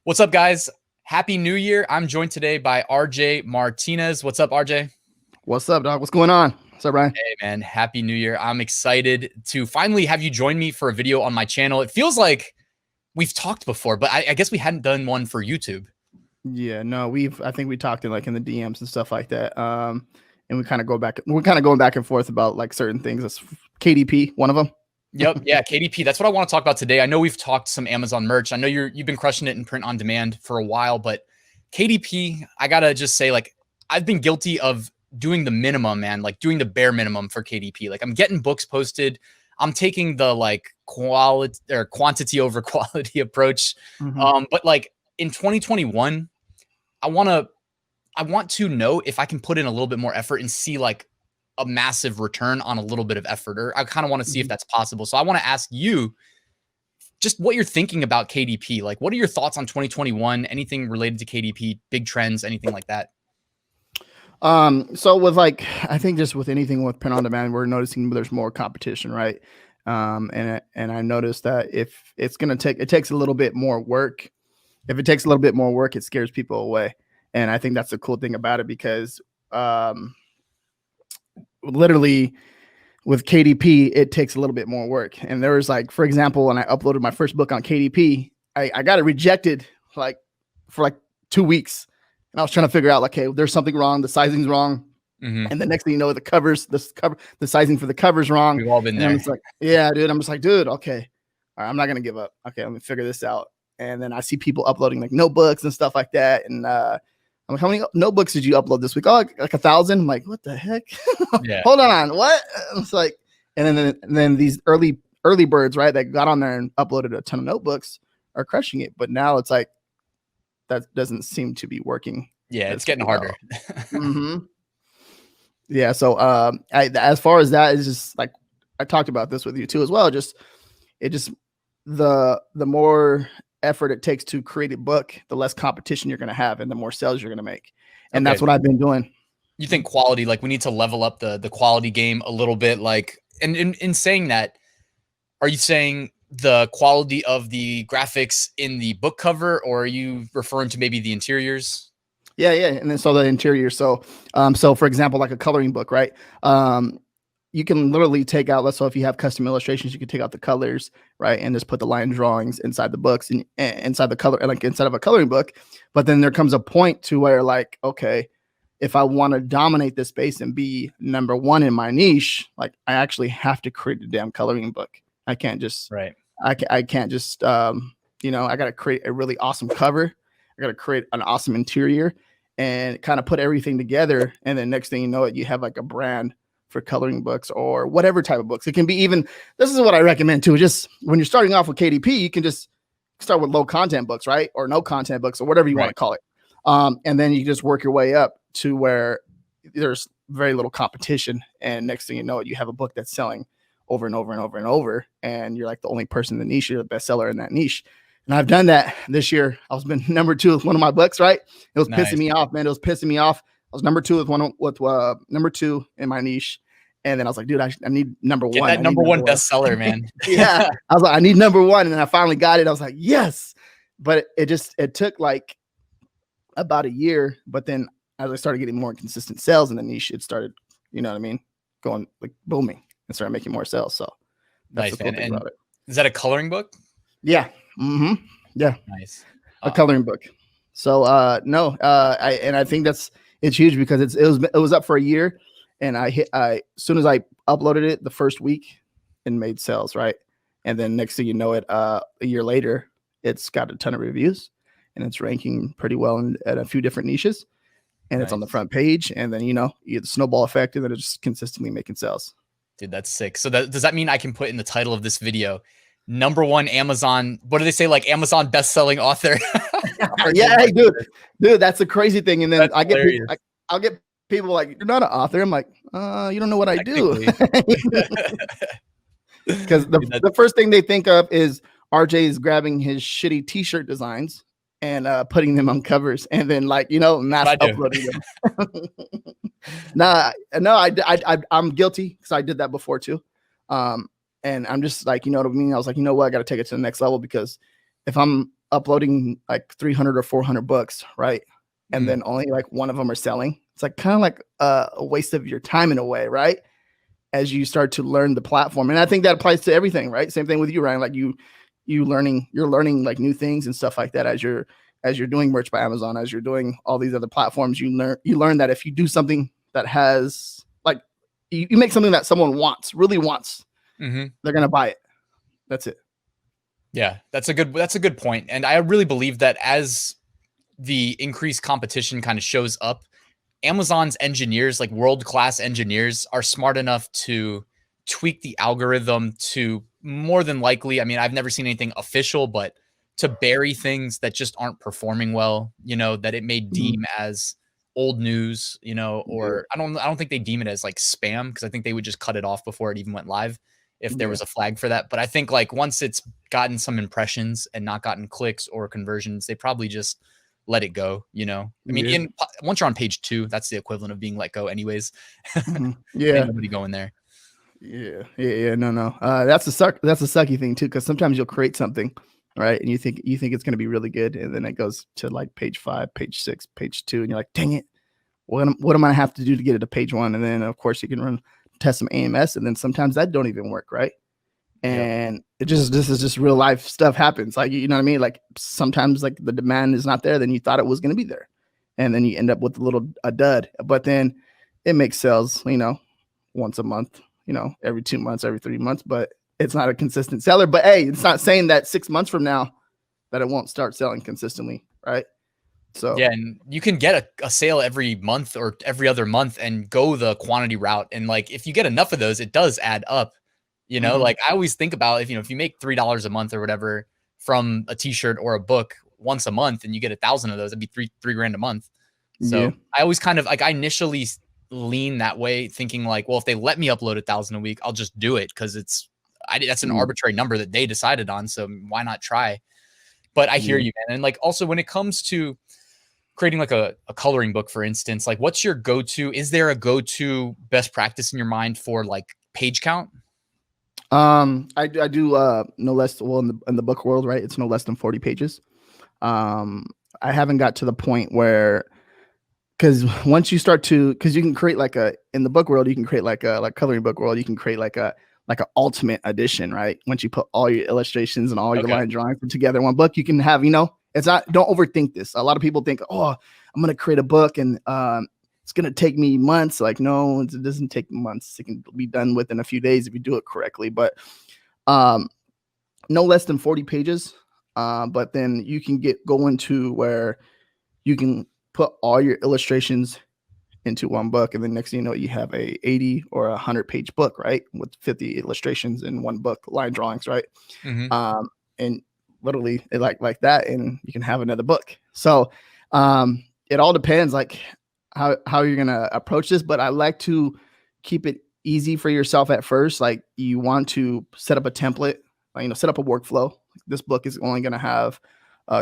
What's up, guys? Happy New Year. I'm joined today by RJ Martinez. What's up, RJ? What's up, dog? What's going on? What's up, Ryan? Hey, man. Happy New Year. I'm excited to finally have you join me for a video on my channel. It feels like we've talked before, but I guess we hadn't done one for YouTube. Yeah, no, I think we talked in the DMs and stuff like that. And we're kind of going back and forth about like certain things. That's KDP, one of them. Yep. Yeah. KDP. That's what I want to talk about today. I know we've talked some Amazon merch. I know you've been crushing it in print on demand for a while, but KDP, I got to just say, like, I've been guilty of doing the minimum, man, like doing the bare minimum for KDP. Like, I'm getting books posted. I'm taking the like quality or quantity over quality approach. But like in 2021, I want to know if I can put in a little bit more effort and see like a massive return on a little bit of effort, or I kind of want to see if that's possible. So I want to ask you just what you're thinking about KDP. Like, what are your thoughts on 2021? Anything related to KDP, big trends, anything like that? So with like, I think just with anything with print on demand, we're noticing there's more competition, right? And I noticed that if it's going to it takes a little bit more work. If it takes a little bit more work, it scares people away. And I think that's the cool thing about it because, literally with KDP, it takes a little bit more work. And there was like, for example, when I uploaded my first book on KDP, I got it rejected for 2 weeks. And I was trying to figure out like, hey, there's something wrong. The sizing's wrong. And the next thing you know, the sizing for the cover's wrong. We've all been there. I'm just like, yeah, dude. I'm just like, dude, okay. All right, I'm not going to give up. Okay, let me figure this out. And then I see people uploading like notebooks and stuff like that. And I'm like, how many notebooks did you upload this week? Oh, like 1,000. I'm like, what the heck? Yeah. Hold on. What? It's like, and then these early birds, right, that got on there and uploaded a ton of notebooks are crushing it. But now it's like, that doesn't seem to be working. Yeah, it's getting harder. Yeah. So as far as that is just like, I talked about this with you too as well. The more effort it takes to create a book, the less competition you're going to have and the more sales you're going to make. And that's what I've been doing. You think quality, like we need to level up the quality game a little bit, like, and in saying that, are you saying the quality of the graphics in the book cover, or are you referring to maybe the interiors? Yeah. And then so the interior. So for example, like a coloring book, right? You can literally take out, so if you have custom illustrations, you can take out the colors, right? And just put the line drawings inside the books and inside the color, like inside of a coloring book. But then there comes a point to where like, okay, if I want to dominate this space and be number one in my niche, like I actually have to create a damn coloring book. I can't just, I can't just, I got to create a really awesome cover. I got to create an awesome interior and kind of put everything together. And then next thing you know it, you have like a brand for coloring books or whatever type of books. It can be even, this is what I recommend too. Just when you're starting off with KDP, you can just start with low content books, right? Or no content books or whatever you want to call it. And then you just work your way up to where there's very little competition. And next thing you know it, you have a book that's selling over and over and over and over. And you're like the only person in the niche, you're the bestseller in that niche. And I've done that this year. I was been number 2 with one of my books, right? It was pissing me off, man. It was pissing me off. I was number 2 with number 2 in my niche. And then I was like, dude, I need number 1. That number one bestseller, man. Yeah. I was like, I need number 1. And then I finally got it. I was like, yes. But it took like about a year. But then as I started getting more consistent sales in the niche, it started, you know what I mean? Going like booming and started making more sales. So that's the cool thing about it. Is that a coloring book? Yeah. Yeah. Nice. A coloring book. So I think it's huge because it was up for a year. And as soon as I uploaded it the first week, it made sales, right? And then next thing you know it, a year later, it's got a ton of reviews and it's ranking pretty well at a few different niches. And it's on the front page. And then, you get the snowball effect and then it's just consistently making sales. Dude, that's sick. So does that mean I can put in the title of this video, number 1 Amazon, what do they say? Like Amazon best-selling author. Yeah. Hey, dude, that's a crazy thing. And then I'll get people like, you're not an author. I'm like, you don't know what I do. Because the first thing they think of is RJ is grabbing his shitty t-shirt designs and putting them on covers and then mass uploading them. I'm guilty because I did that before too. And I'm just like, you know what I mean? I was like, you know what? I got to take it to the next level because if I'm uploading like 300 or 400 books, right? And then only like one of them are selling. It's like kind of like a waste of your time in a way, right? As you start to learn the platform. And I think that applies to everything, right? Same thing with you, Ryan. Like you're learning like new things and stuff like that as you're doing merch by Amazon, as you're doing all these other platforms. You learn that if you do something that has like you make something that someone really wants, they're gonna buy it. That's it. Yeah, that's a good point. And I really believe that as the increased competition kind of shows up, Amazon's engineers, like world-class engineers, are smart enough to tweak the algorithm to more than likely, I mean, I've never seen anything official, but to bury things that just aren't performing well, that it may deem as old news, or I don't think they deem it as like spam, because I think they would just cut it off before it even went live if there was a flag for that. But I think like once it's gotten some impressions and not gotten clicks or conversions, they probably just let it go, I mean, once you're on page 2, that's the equivalent of being let go anyways. Yeah. Ain't nobody going there. Yeah. No. That's a sucky thing too, because sometimes you'll create something, right? And you think it's going to be really good, and then it goes to like page 5, page 6, page 2, and you're like, dang it, what am I have to do to get it to page 1? And then of course you can test some AMS, and then sometimes that don't even work, right? And this is just real life stuff happens. Like, you know what I mean? Like sometimes like the demand is not there than you thought it was going to be there. And then you end up with a dud, but then it makes sales, once a month, every 2 months, every 3 months, but it's not a consistent seller. But hey, it's not saying that 6 months from now that it won't start selling consistently. Right. So yeah, and you can get a sale every month or every other month and go the quantity route. And like, if you get enough of those, it does add up. Like I always think about if you make $3 a month or whatever from a t-shirt or a book once a month, and you get 1,000 of those, that'd be $3 grand a month. So I always kind of like, I initially lean that way, thinking like, well, if they let me upload 1,000 a week, I'll just do it, because that's an arbitrary number that they decided on. So why not try? But I hear you, man. And like, also when it comes to creating like a coloring book, for instance, like what's your go-to? Is there a go-to best practice in your mind for like page count? I do no less, well, in the book world, right? It's no less than 40 pages. I haven't got to the point where, because once you start to, because you can create like in the book world, you can create like coloring book world, you can create like an ultimate edition, right? Once you put all your illustrations and all your line drawings together in one book, you can have, it's not, don't overthink this. A lot of people think, oh, I'm going to create a book and, it's going to take me months. Like, no, it doesn't take months. It can be done within a few days if you do it correctly, but, no less than 40 pages. But then you can go into where you can put all your illustrations into one book. And then next thing you know, you have a 80 or 100 page book, right? With 50 illustrations in one book, line drawings, right? And literally like that. And you can have another book. So, it all depends like how you're going to approach this, but I like to keep it easy for yourself at first. Like you want to set up a template, set up a workflow. This book is only going to have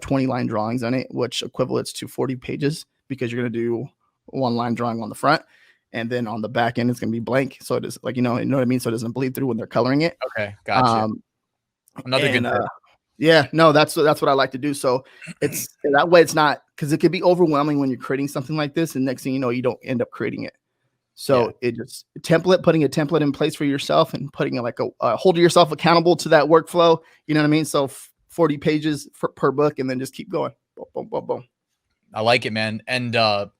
20 line drawings on it, which equates to 40 pages, because you're going to do one line drawing on the front, and then on the back end, it's going to be blank. So it is like, you know what I mean? So it doesn't bleed through when they're coloring it. Okay. Gotcha. Another good tip. Yeah, no, that's what I like to do. So it's that way. It's not, because it could be overwhelming when you're creating something like this, and next thing you know, you don't end up creating it. So it just putting a template in place for yourself, and putting like holding yourself accountable to that workflow. You know what I mean? So 40 pages per book, and then just keep going. Boom, boom, boom, boom. I like it, man. And do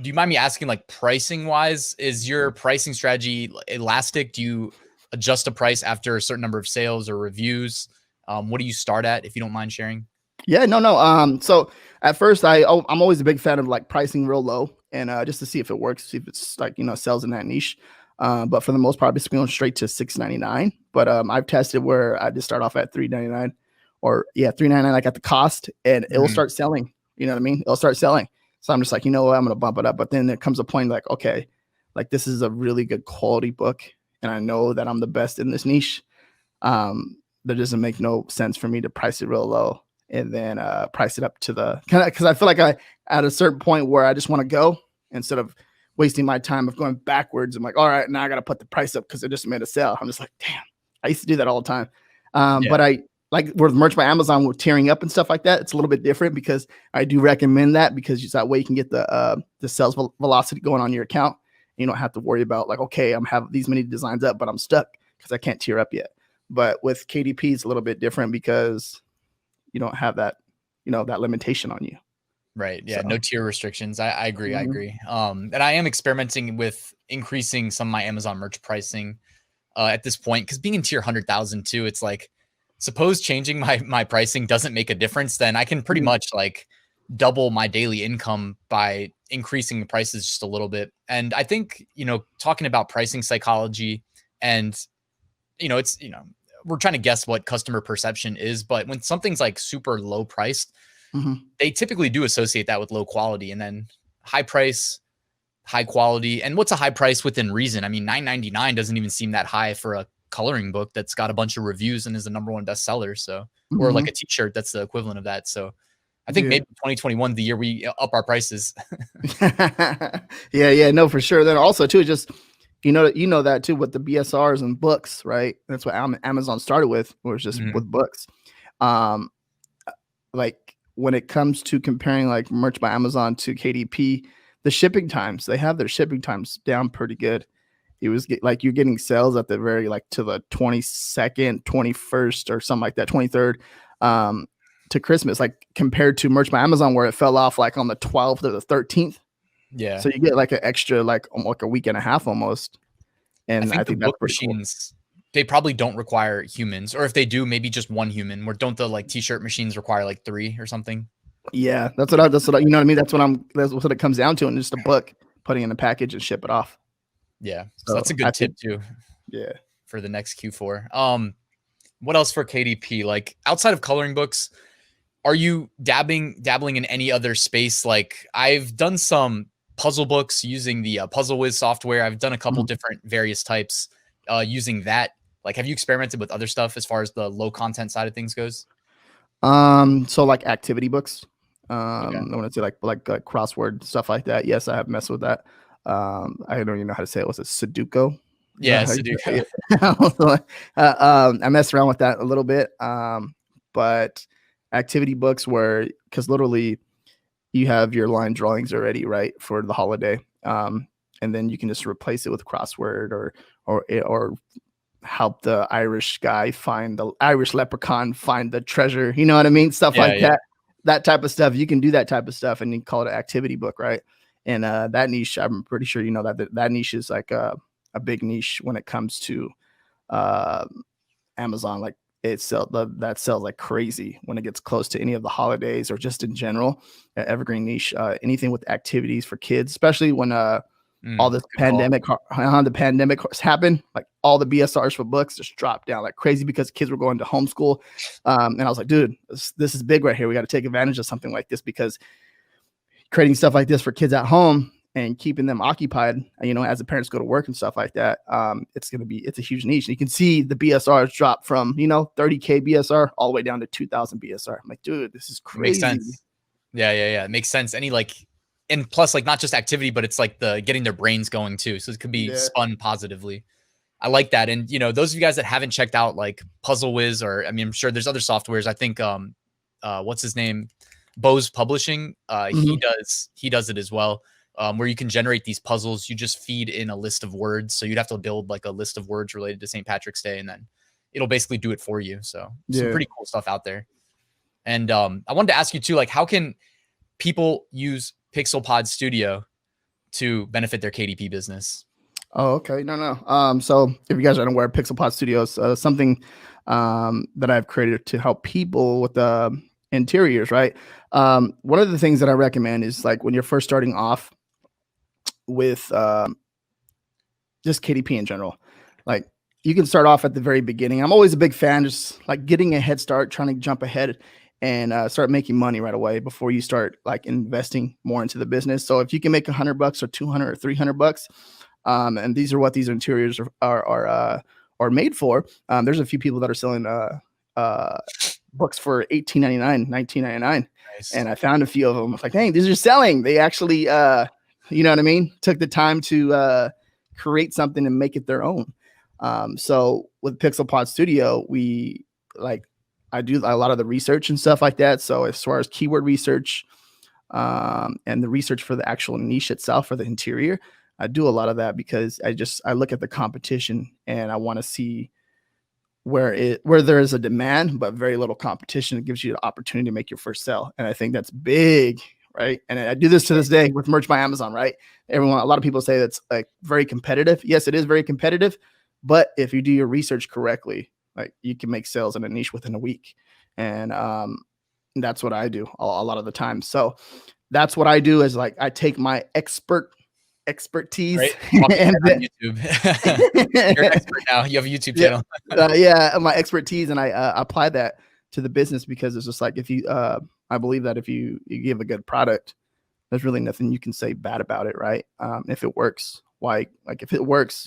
you mind me asking, like pricing wise, is your pricing strategy elastic? Do you adjust a price after a certain number of sales or reviews? What do you start at, if you don't mind sharing? Yeah, no. So at first I'm always a big fan of like pricing real low, and just to see if it works, see if it's like, sells in that niche. But for the most part, it's going straight to $6.99. But I've tested where I just start off at $3.99, or $3.99, like at the cost, and it will start selling. You know what I mean? It'll start selling. So I'm just like, I'm going to bump it up. But then there comes a point like, okay, like this is a really good quality book, and I know that I'm the best in this niche. That doesn't make no sense for me to price it real low and then price it up to the kind of, because I feel like at a certain point where I just want to go, instead of wasting my time of going backwards. I'm like, all right, now I got to put the price up because it just made a sale. I'm just like, damn, I used to do that all the time. But like with Merch by Amazon with tearing up and stuff like that, it's a little bit different because I do recommend that because that way you can get the sales velocity going on your account. You don't have to worry about like, okay, I'm have these many designs up, but I'm stuck because I can't tear up yet. But with KDP, it's a little bit different because you don't have that, that limitation on you. Right. Yeah. So. No tier restrictions. I agree. Mm-hmm. I agree. And I am experimenting with increasing some of my Amazon merch pricing at this point, because being in tier 100,000 too, it's like, suppose changing my pricing doesn't make a difference, then I can pretty much like double my daily income by increasing the prices just a little bit. And I think, talking about pricing psychology and, it's, we're trying to guess what customer perception is, but when something's like super low priced, they typically do associate that with low quality, and then high price, high quality. And what's a high price within reason? I mean, $9.99 doesn't even seem that high for a coloring book that's got a bunch of reviews and is the #1 bestseller. So, or like a t-shirt that's the equivalent of that. So I think maybe 2021, the year we up our prices. Yeah, no, for sure. Then also too, just, that too, with the BSRs and books, right? That's what Amazon started with, was just with books. Like when it comes to comparing like Merch by Amazon to KDP, the shipping times, they have their shipping times down pretty good. It was like you're getting sales at the very like to the 22nd, 21st or something like that, 23rd to Christmas, like compared to Merch by Amazon where it fell off like on the 12th or the 13th. Yeah. So you get like an extra like a week and a half almost. And I think the book machines, they probably don't require humans, or if they do, maybe just one human. Where don't the like t-shirt machines require like 3 or something? Yeah, that's what you know what I mean. That's what it comes down to, and just a book, putting in a package and ship it off. Yeah, so that's a good tip too. Yeah, for the next Q4. What else for KDP? Like outside of coloring books, are you dabbling in any other space? Like I've done some puzzle books using the Puzzle Whiz software. I've done a couple different various types using that. Like, have you experimented with other stuff as far as the low content side of things goes? So like activity books. I want to say like crossword stuff like that. Yes, I have messed with that. I don't even know how to say it. Was it Sudoku? Yeah, Sudoku. I messed around with that a little bit. But activity books where, because literally you have your line drawings already, right, for the holiday. And then you can just replace it with crossword or help the Irish guy find the Irish leprechaun, find the treasure. You know what I mean? Stuff like that. That type of stuff. You can do that type of stuff and you call it an activity book, right? And that niche, I'm pretty sure that niche is like a big niche when it comes to Amazon. Like that sells like crazy when it gets close to any of the holidays or just in general. Evergreen niche, anything with activities for kids, especially when all this pandemic happened, like all the BSRs for books just dropped down like crazy because kids were going to homeschool. And I was like, dude, this is big right here. We got to take advantage of something like this, because creating stuff like this for kids at home and keeping them occupied, as the parents go to work and stuff like that, it's a huge niche. And you can see the BSRs drop from, 30K BSR all the way down to 2,000 BSR. I'm like, dude, this is crazy. Makes sense. Yeah. It makes sense. And plus, like, not just activity, but it's like the getting their brains going too. So it could be spun positively. I like that. And, those of you guys that haven't checked out like Puzzle Whiz, or, I'm sure there's other softwares. I think, what's his name? Bose Publishing. He does it as well. Where you can generate these puzzles. You just feed in a list of words. So you'd have to build like a list of words related to St. Patrick's Day, and then it'll basically do it for you. So some pretty cool stuff out there. And I wanted to ask you too, like, how can people use PixelPod Studio to benefit their KDP business? Oh, okay. No. So if you guys aren't aware, PixelPod Studios, something that I've created to help people with the interiors, right? One of the things that I recommend is like when you're first starting off with just KDP in general, like you can start off at the very beginning. I'm always a big fan, just like getting a head start, trying to jump ahead and start making money right away before you start like investing more into the business. So if you can make $100 or 200 or $300, and these are what these interiors are made for. There's a few people that are selling books for $18.99, $19.99. Nice. And I found a few of them. I was like, dang, these are selling. They actually, you know what I mean? Took the time to create something and make it their own. So with PixelPod Studio, I do a lot of the research and stuff like that. So as far as keyword research, and the research for the actual niche itself for the interior, I do a lot of that because I look at the competition and I want to see where there is a demand but very little competition. It gives you the opportunity to make your first sale, and I think that's big, right? And I do this to this day with Merch by Amazon, right? A lot of people say that's like very competitive. Yes, it is very competitive, but if you do your research correctly, like you can make sales in a niche within a week, and that's what I do a lot of the time. So that's what I do is like I take my expertise Right? and On YouTube. You're an expert now. You have a YouTube channel. my expertise, and I apply that to the business because it's just like if you I believe that if you give a good product, there's really nothing you can say bad about it, right? If it works, why like there's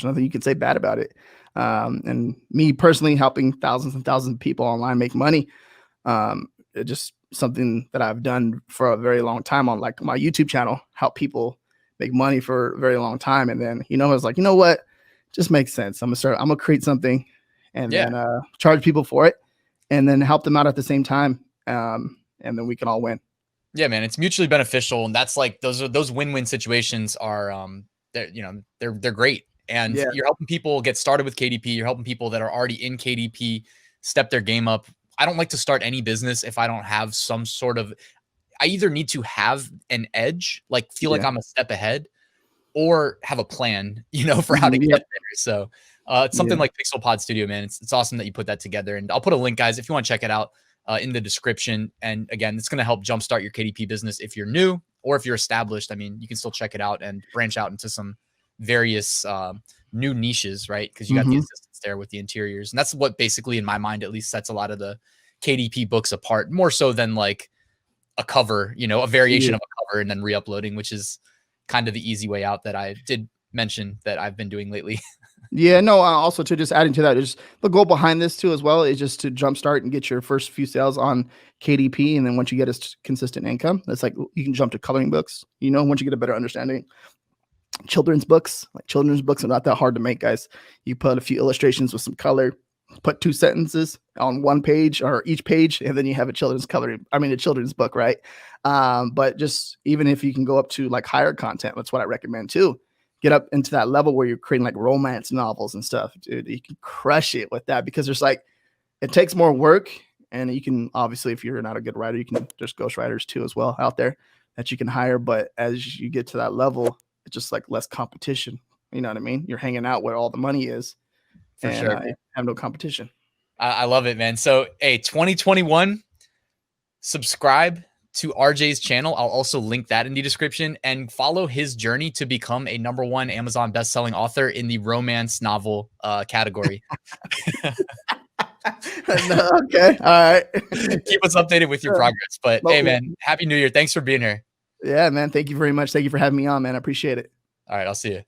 nothing you can say bad about it. And me personally helping thousands and thousands of people online make money, it just something that I've done for a very long time on like my YouTube channel, help people make money for a very long time. And then, I was like, you know what, just makes sense. I'm gonna create something and then charge people for it and then help them out at the same time. And then we can all win. Yeah, man, it's mutually beneficial. And that's like, those win-win situations are, they're great. And you're helping people get started with KDP. You're helping people that are already in KDP step their game up. I don't like to start any business if I don't have some sort of, I either need to have an edge, like feel like I'm a step ahead, or have a plan, for how to get there. So it's something like PixelPod Studio, man. It's awesome that you put that together. And I'll put a link, guys, if you want to check it out in the description. And again, it's going to help jumpstart your KDP business if you're new or if you're established. I mean, you can still check it out and branch out into some various new niches, right? Because you got the assistance there with the interiors. And that's what basically, in my mind, at least sets a lot of the KDP books apart, more so than like a cover, a variation of a cover and then re-uploading, which is kind of the easy way out that I did mention that I've been doing lately. Also to just adding to that, just the goal behind this too as well is just to jumpstart and get your first few sales on KDP. And then once you get a consistent income, that's like you can jump to coloring books, once you get a better understanding. Children's books are not that hard to make, guys. You put a few illustrations with some color, put 2 sentences on one page or each page, and then you have a children's book, right? But just even if you can go up to like higher content, that's what I recommend too. Get up into that level where you're creating like romance novels and stuff, dude. You can crush it with that because it takes more work, and you can obviously, if you're not a good writer, there's ghostwriters too as well out there that you can hire. But as you get to that level, it's just like less competition. You know what I mean? You're hanging out where all the money is. For sure. Have no competition. I love it, man. So, 2021, subscribe to RJ's channel. I'll also link that in the description and follow his journey to become a #1 Amazon bestselling author in the romance novel category. Okay. All right. Keep us updated with your progress. But hey, man, Happy New Year. Thanks for being here. Yeah, man. Thank you very much. Thank you for having me on, man. I appreciate it. All right. I'll see you.